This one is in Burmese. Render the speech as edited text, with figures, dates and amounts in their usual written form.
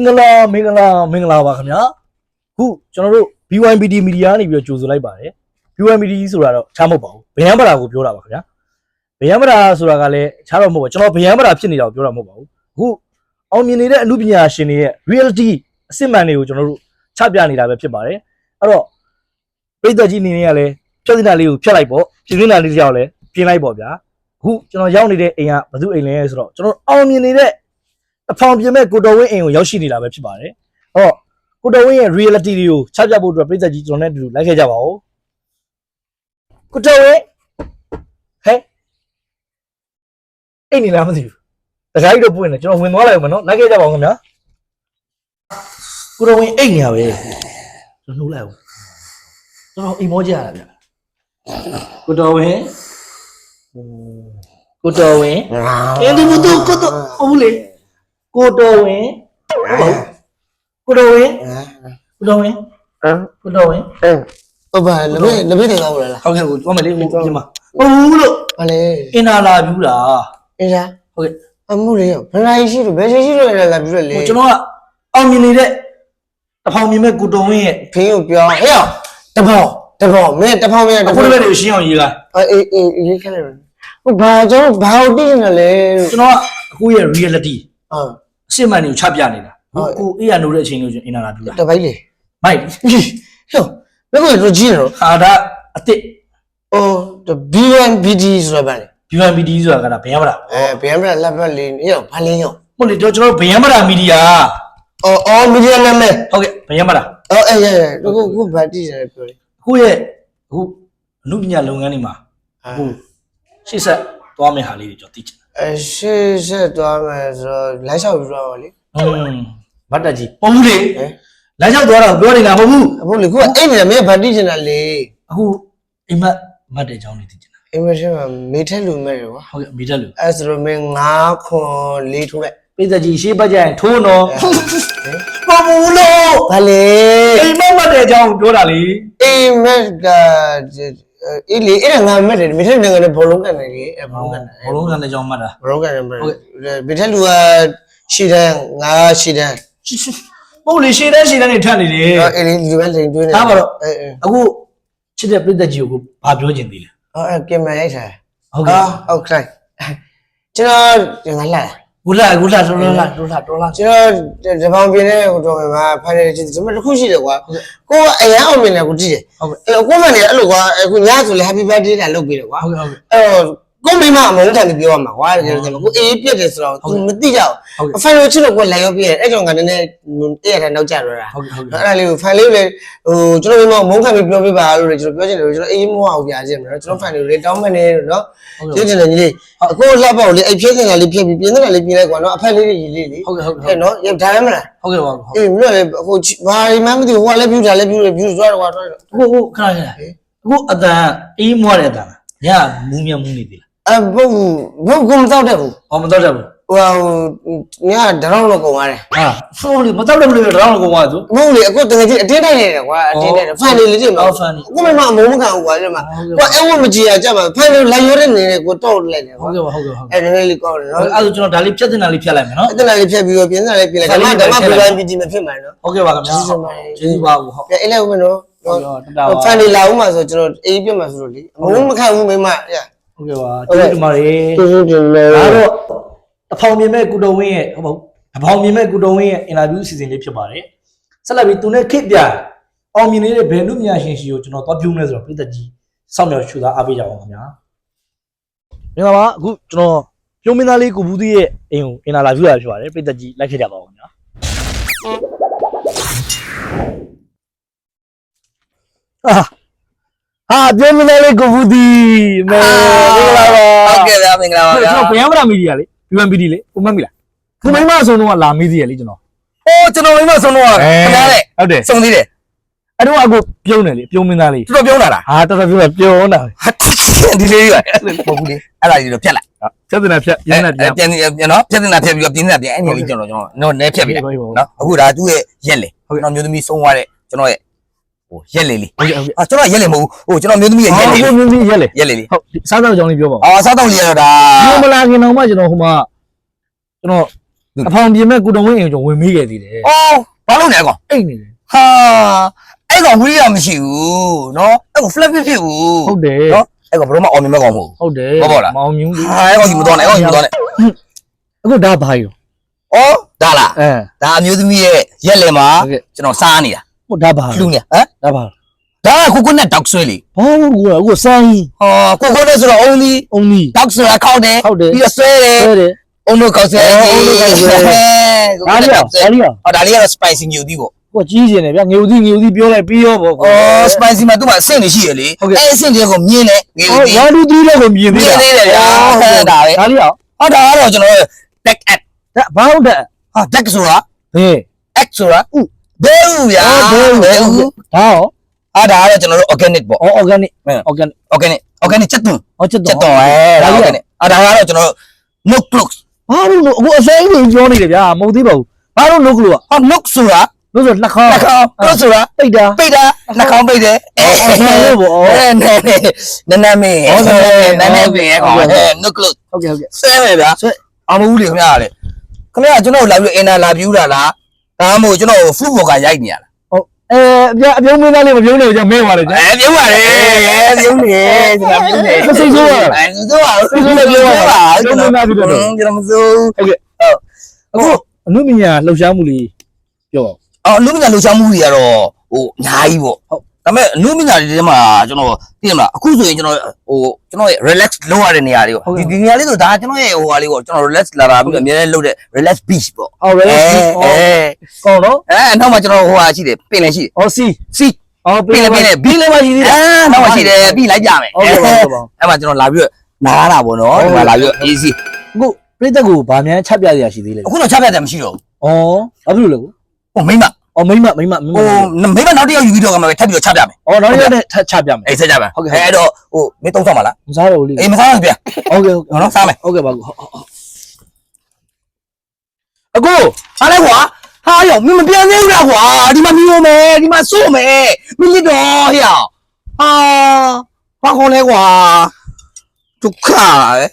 မင်္ဂလာပါခင်ဗျာခုကျွန်တော်တို့ BYBD မီဒီယာနေပြီးတော့ကြိုဆိုလိုက်ပါတယ် BYBD ဆိုတာတော့ချားမဟုတ်ပါဘူးဗယံပရာကိုပြောတာပါခင်ဗျာဗယံပရာဆိုတာကလည်းချားတော့မဟုတ်ပါကျွန်တော်ဗယံပရာဖြစ်နေတာကိုပြောတာမဟုတ်ပါဘူးအခုအောင်မြင်နေတဲ့အမှုပညာရှင်တွေရဲ့ reality အစစ်မှန်တွေကိုကျွန်တော်တို့ချပြနေတာပဲဖြစ်ပါတယ်အဲ့တော့ပြည်သက်ကြီးအနေနဲ့ကလည်းဖြတ်နေတာလေးကိုဖြတ်လိုက်ပေါ့ပြင်နေတာလေးကြောက်လဲပြင်လိုက်ပေါ့ဗျာအခုကျွန်တော်ရောက်နေတဲ့အိမ်ကဘသူအိမ်လဲဆိုတော့ကျွန်တော်အောင်မြင်နေတဲ့အဖောင်ပြင်မဲ့ကိုတော်ဝင်းအိမ်ကိုရောက်ရှိနေတာပဲဖြစ်ပါတယ်။အဲ့တော့ကိုတော်ဝင်းရဲ့ reality တွေကိုချပြဖို့အတွက်ပြည်သက်ကြီးကျွန်တော်နဲ့အတူလိုက်ခဲ့ကြပါဦး။ကိုတော်ဝင်းဟဲ့အိမ်နေလားမသိဘူး။တခါကြီးတော့ပွင့်တယ်ကျွန်တော်ဝင်သွားလိုက်အောင်မနော်လိုက်ခဲ့ကြပါဦးခင်ဗျာ။ကိုတော်ဝင်းအိမ်နေရပဲ။ကျွန်တော်နှိုးလိုက်အောင်။ကျွန်တော်အိမ်မောကြရတာဗျ။ကိုတော်ဝင်းအင်းဒီမတူကိုတော်ဟုတ်လေကိုတော်ဝင်းဟုတ်ပါဘူးကိုတော်ဝင်းဟုတ်ပါလက်ဖေးတွေကောက်လာလားဟုတ်ကဲ့ကိုသွားမယ်လေဟိုပြင်မှာဟုတ်လို့ဘာလဲအင်နာလာပြူးလားအင်းလားဟုတ်ကဲ့အမှုလေးဘယ်နိုင်ရှိလို့ဘယ်ရှိလို့လာပြူးလေကျွန်တော်ကအောင်မြင်နေတဲ့တဖောင်မြင်မဲ့ကိုတော်ဝင်းရဲ့ဖေးကိုပြောဟဲ့တဘောမင်းတဖောင်မင်းအခုတပည့်တွေရှင်းအောင်ရေးလိုက်အေးရေးခဲ့လိုက်ဟုတ်ဘာကျွန်တော်ဘာကိုသိနေလဲကျွန်တော်ကအခုရဲ့ reality ဟုတ်အစစ်မှန်တွေကိုချပြနေတာကိုအေးရနိုးတဲ့အချိန်လို့ကျွန်တော်အင်နာလာပြူးတာတပိုက်လေမိုက်ဟဲ့ဘယ်ကိုကြည့်နေတော့ဟာဒါအစ်စ်အော် BYBD ဆိုတာဗာလေ BYBD ဆိုတာကဗယံပရာဗယံပရာလက်ပတ်လေးရောဘာလေးရောဟုတ်လေကျွန်တော်ဗယံပရာမီဒီယာအော်မီဒီယာနာမည်ဟုတ်ကဲ့ဗယံပရာခုဗာတိတယ်ပြောလေအခုရဲ့အခုအမှုပညာလုပ်ငန်းတွေမှာအခုရှေ့ဆက်သွားမယ့်ဟာလေးတွေကျွန်တော်သိချင်တယ်ရှေ့ဆက်သွားမယ်ဆိုတော့လမ်းလျှောက်ပြီးတော့လေမတ်တက်ကြီးပုံဘူးလေလမ်းလျှောက်သွားတာပြောနေတာမဟုတ်ဘူးအခုလေခုအိမ်နေမင်းဗာတိချင်တာလေအခုအိမ်မတ်တဲ့အကြောင်းလေးသိချင်တာအိမ်မထဲမှာမေထက်လူမဲ့တယ်ကွာဟုတ်ကဲ့မေထက်လူအဲ့ဆိုတော့မင်း9ခွန်4ထိုးလိုက်ပြည်သက်ကြီးရှေ့ဘက်ကျရင်ထိုးနော်ပုံဘူးလို့ဗာလေအိမ်မတ်တဲ့အကြောင်းပြောတာလေအိမ်မက်ကအေးလေအဲ့ဒါငါမက်တယ်မေထက်ငါနဲ့ဘောလုံးကန်တယ်လေဘောလုံးကန်တဲ့အကြောင်းမှတ်တာဘောလုံးကန်တယ်မေထက်လူကရှိတယ်ငါရှိတယ်ပုတ်လေရှေ့တန်းနေထပ်နေတယ်အေးလေဒီဘက်လိန်တွင်းနေဒါပါတော့အခုချစ်တဲ့ပြည်သက်ကြီးကိုဘာပြောချင်သေးလဲအဲ့ကင်မရာရိုက်ထားဟုတ်ကဲ့ဟုတ်ကဲ့ကျွန်တော်ငါလာဂူလာတော်လာကျွန်တော်ဒီပေါင်းပြင်းတဲ့ဟိုတော်မှာဖိုင်နယ်ချစ်ဒီမှာတစ်ခုရှိတယ်ကွာကိုကအရန်အောင်မြင်တယ်ကိုကြည့်တယ်အဲ့ကိုမနဲ့အဲ့လိုကွာအခုညဆိုလေ happy birthday လာလုပ်ပေးတယ်ကွာဟုတ်အဲ့ကိုမိမအမုန်းတယ်ပြောရမှာကွာတကယ်ဆိုကိုအေးပြက်တယ်ဆိုတော့ तू မသိကြဘူးဖိုင်နယ်ချစ်လို့ကိုလိုက်ရောပြည့်တယ်အဲ့ကြောင့်ကနည်းနည်းအဲ့ရတဲ့နောက်ကျတော့တာအဲ့ဒါလေးကိုဖိုင်လေးကိုလေဟိုကျွန်တော်မိမမုန်းခံပြီးပြောပြပါလို့လေကျွန်တော်ပြောချင်တယ်ကျွန်တော်အေးမောအောင်ပြချင်တယ်နော်ကျွန်တော်ဖိုင်နယ်လေးတောင်းမနေလို့နော်ကျေးဇူးတင်ကြီးအခုလှပ်ပေါ့လေအဲ့ဖြည့်စင်ကလေးဖြည့်ပြီးပြင်းနေတာလေးပြင်းလိုက်ကွာနော်အဖက်လေးတွေရေးလေးလေဟုတ်ကဲ့နော်ရဒါလည်းမလားဟုတ်ကဲ့ပါအေးမလို့လေဟိုဘာမှမသိဘူးဟိုကလည်းပြူတာလည်းပြူသွားတော့ကွာဟုတ်ခဏအခုအတန်အေးမွားတဲ့အတန်ညမူးမြမူးနေသေးလားဘုတ်ကမတော့တဲ့ဘူးမတော့တဲ့ဘူးဟိုညတရောင်းတော့ကုန်သွားတယ်ဟာဆိုလေမတော့တဲ့ဘူးလေတရောင်းတော့ကုန်သွားသူမဟုတ်လေအခုတကယ်ကြီးအတင်းတိုက်နေတယ်ကွာအတင်းတိုက်တယ်ဖန်လေးလေးကြည့်မအခုမှမအမုန်းမခံဘူးကွာဒီမှာကွာအဲ့ဝမကြည့်ရကြမှာဖန်လေးလိုက်ရတဲ့နေနဲ့ကိုတော့လိုက်တယ်ဟုတ်ကဲ့ဟုတ်အဲ့နည်းနည်းလေးကောင်းတယ်နော်အဲ့ဒါကျွန်တော်ဒါလေးဖြတ်တင်တာလေးဖြတ်လိုက်မယ်နော်ဖြတ်တင်တာလေးဖြတ်ပြီးတော့ပြင်းတာလေးပြလိုက်ဒါမှပြည်မဖြစ်မှာနော်ဟုတ်ကဲ့ပါခင်ဗျာကျေးဇူးပါဘူးဟုတ်အဲ့အဲ့လိုက်ဦးမယ်နော်ဖန်လေးလာဦးမှာဆိုကျွန်တော်အေးပြတ်မှာဆိုလို့လေအမုန်းမခံဘူးမိမဟုတ်ကဲ့ပါကျေးဇူးတင်ပါတယ်ကျေးဇူးတင်ပါတယ်ဒါတော့အဖောင်မြင်မဲ့ကုတော်ဝင်းရဲ့ဟုတ်ပါဘူးအဖောင်မြင်မဲ့ကုတော်ဝင်းရဲ့အင်တာဗျူးအစီအစဉ်လေးဖြစ်ပါတယ်ဆက်လက်ပြီးသူနဲ့ခစ်ပြအောင်မြင်နေတဲ့ဘယ်နုပညာရှင်ရှိကိုကျွန်တော်သွားပြုံးလဲဆိုတော့ပြည်သက်ကြီးစောင့်မျှော်ရှုသားအားပေးကြအောင်ခင်ဗျာမင်္ဂလာပါအခုကျွန်တော်ပြုံးမင်းသားလေးကိုဘူးသီးရဲ့အိမ်ကိုအင်တာဗျူးရဖြစ်ပါတယ်ပြည်သက်ကြီးလိုက်ခဲ့ကြပါဦးခင်ဗျာဟာပြုံးမင်းသားလေးကိုဘူးသီးမင်္ဂလာပါဟုတ်ကဲ့ဗျာမင်္ဂလာပါဗျာကျွန်တော်ဗယံပရာမီဒီယာလေBYBD လေကိုမတ်မိလားကိုမိမဆုံးတော့လာမေးသေးရလေကျွန်တော်ကျွန်တော်မိမဆုံးတော့ခင်ဗျားလေဟုတ်တယ်ဆုံးသေးတယ်အဲ့တော့အခုပြုံးတယ်လေပြုံးမင်းသားလေးတော်တော်ပြုံးလာလားဟာတော်တော်ပြုံးတာဒီလေးကြီးပါဟုတ်ဘူးလေအဲ့ဒါကြီးတော့ဖြတ်လိုက်ဖြတ်တင်တာဖြတ်ပြင်းနေတာပြန်နော်ဖြတ်တင်တာဖြတ်ပြီးတော့ပြင်းနေတာပြန်အဲ့ဒီလေးကျွန်တော်နဲဖြတ်ပြီနော်အခုဒါသူ့ရဲ့ရက်လေကျွန်တော်မျိုးသမီးဆုံးသွားတဲ့ကျွန်တော်ရဲ့ဟိုရက်လေလေးဟုတ်ကျွန်တော်ရက်လေမဟုတ်ဘူးဟိုကျွန်တော်မျိုးသမီးရဲ့ရက်လေမျိုးသမီးရက်လေဟုတ်စားတော့အကြောင်းလေးပြောပါစားတော့လေးရတော့ဒါမလာခင်တော့မှကျွန်တော်ဟိုမှာကျွန်တော် အဖောင်ပြင်မဲ့ကုတော်ဝင်းအိမ်ကျော်ဝင်မေးခဲ့သေးတယ် အော်ဘာလို့လဲကောင် အိမ်နေတယ် ဟာအဲ့ကောင်ဝီရမရှိဘူးနော်အဲ့ကောင် flat ဖြစ်ဘူး ဟုတ်တယ် နော်အဲ့ကောင်ဘယ်တော့မှအောင်မြင်မဲ့ကောင်မဟုတ် ဟုတ်တယ် ဟုတ်ပါလား မအောင်မြင်ဘူး ဟာအဲ့ကောင်ယူမတော်နဲ့အဲ့ကောင်ယူမတော်နဲ့ အခုဒါဘာကြီး အော်ဒါလား အဲ ဒါအမျိုးသမီးရဲ့ရက်လေမှာ ဟုတ်ကဲ့ ကျွန်တော်စားနေတာ ဟိုဒါဘာ လှူနေဟမ် ဒါဘာ ဒါကကိုကိုနဲ့တောက်ဆွဲလေ ဘာလို့ကိုအခုစမ်းကြီး ဟောကိုကိုနဲ့ဆိုတော့အုံးဒီ အုံကြီး တောက်ဆွဲခောက်တယ် ဟုတ်တယ် ပြီးတော့ဆွဲတယ် ဆွဲတယ် အုံးတို့ခောက်ဆွဲ အော်အုံးတို့ခောက်ဆွဲ ကို ဒါ ကို လေး နဲ့ ရော တောက်ဆွဲ ဒါလေးရော ဟောဒါလေးကတော့ spicy ညူသီးပေါ့ ကိုကြီးကျင်တယ်ဗျငေဦးသီးပြောလိုက်ပြီးရောပေါ့ အော် spicy မှာသူ့မှာအဆင့်တွေရှိရလေအဲ့အဆင့်တွေကိုမြင်တယ်ငေ ဟော ဦးသီး 1 2 3လောက်ကိုမြင်သေးတာ မြင်သေးတယ်ဗျာဟုတ်ဒါပဲ ဒါလေးရော ဟောဒါကတော့ကျွန်တော် back at ဒါဘာဟုတ်တယ် ဟာ back ဆိုတာ ဟေး act ဆိုတာဘဲဦးဗျာ ဘဲဦး ဘဲဦး ဒါရော ဟာဒါကတော့ကျွန်တော်တို့ organic ပေါ့ အော် organic ဟုတ် organic ချက်သွန်း ဟောချက် ချက် တော့ သွန်းဒါ ဒါလေး organic ဟာဒါကတော့ကျွန်တော်တို့ no close ဘာလို့အခုအစိမ်းကြီးပြောနေတယ်ဗျာမဟုတ်သေးပါဘူးဘာလို့လုတ်လို့ ဟာ no ဆိုတာ လို့ဆိုလက်ခေါင်း နှာခေါင်း close ဆိုတာ ပိတ်တာ ပိတ်တာနှာခေါင်းပိတ်တယ်နဲနဲမင်းနဲနဲပင်ရဲ့ကောင်no close ဟုတ်ကဲ့ဟုတ်ကဲ့ ဆဲမယ်ဗျာအမဘူးလေခင်ဗျာလေခင်ဗျာကျွန်တော်လာပြီးအင်တာလာပြူးတာလားဒါမှမဟုတ်ကျွန်တော် fruit burger ရိုက်နေရလား ဟုတ်အပြုံးမင်းသားလေးမပြုံးနေကြမဲပါလေကြာ ပြုံးပါလေပြုံးနေကျွန်တော်ပြုံးနေစိတ်ဆိုးပါစိတ်ဆိုးပါကျွန်တော်မစိုး ဟုတ်ကဲ့အခုအနုပညာလှုပ်ရှားမှုလေးပြော အော်လူမညာလှူချမှုတွေကတော့ဟိုအများကြီးပေါ့ဟုတ်ဒါပေမဲ့လူမညာတွေထဲမှာကျွန်တော်သိရမလားအခုဆိုရင်ကျွန်တော်ရဲ့ relax လုပ်ရတဲ့နေရာလေးပေါ့ဒီနေရာလေးဆိုဒါကျွန်တော်ရဲ့ဟိုဟာလေးပေါ့ကျွန်တော် relax လာပြီးအများနဲ့လုပ်တဲ့ relax beach ပေါ့ အော်ရဲကောင်းတော့ နောက်မှကျွန်တော်ဟိုဟာရှိတယ်ပင်လည်းရှိတယ် အော်စီ စီ အော်ပြင်လည်းဘီလည်းမရှိသေးတာ နောက်မှရှိတယ်ပြီးလိုက်ကြမယ် ဟုတ်ကဲ့ဟုတ်ပါ အဲ့မှာကျွန်တော်လာပြီးနားတာပေါ့နော်ဒီမှာလာပြီး easy အခုပြိတ္တကိုဗာမြန်ချက်ပြရရှိသေးလေ အခုတော့ချပြတ်တယ်မရှိတော့ ဩဘာဖြစ်လို့လဲကို ဟိုမိမ အော်မိမ ဟိုမိမနောက်တစ်ယောက်ယူပြီးတော့ကမှထပ်ပြီးတော့ချပြမယ် အော်နောက်ရက်နဲ့ချပြမယ် အေးဆက်ကြမယ်အဲ့တော့ဟိုမင်းသုံးဆောင်ပါလား မစားတော့ဘူးလေ အေးမစားဘူးဗျာ ဟုတ်ကဲ့ဟုတ်ကဲ့ နော်စားမယ် ဟုတ်ကဲ့ပါကိုအကိုဟာလဲကွာဟာရောမင်းမပြန်သေးဘူးလားကွာဒီမှာမီးရောမယ်ဒီမှာစိုးမယ်မင်းလစ်တော့ဟဲ့ဟာဘာခေါ်လဲကွာဒုက္ခပဲ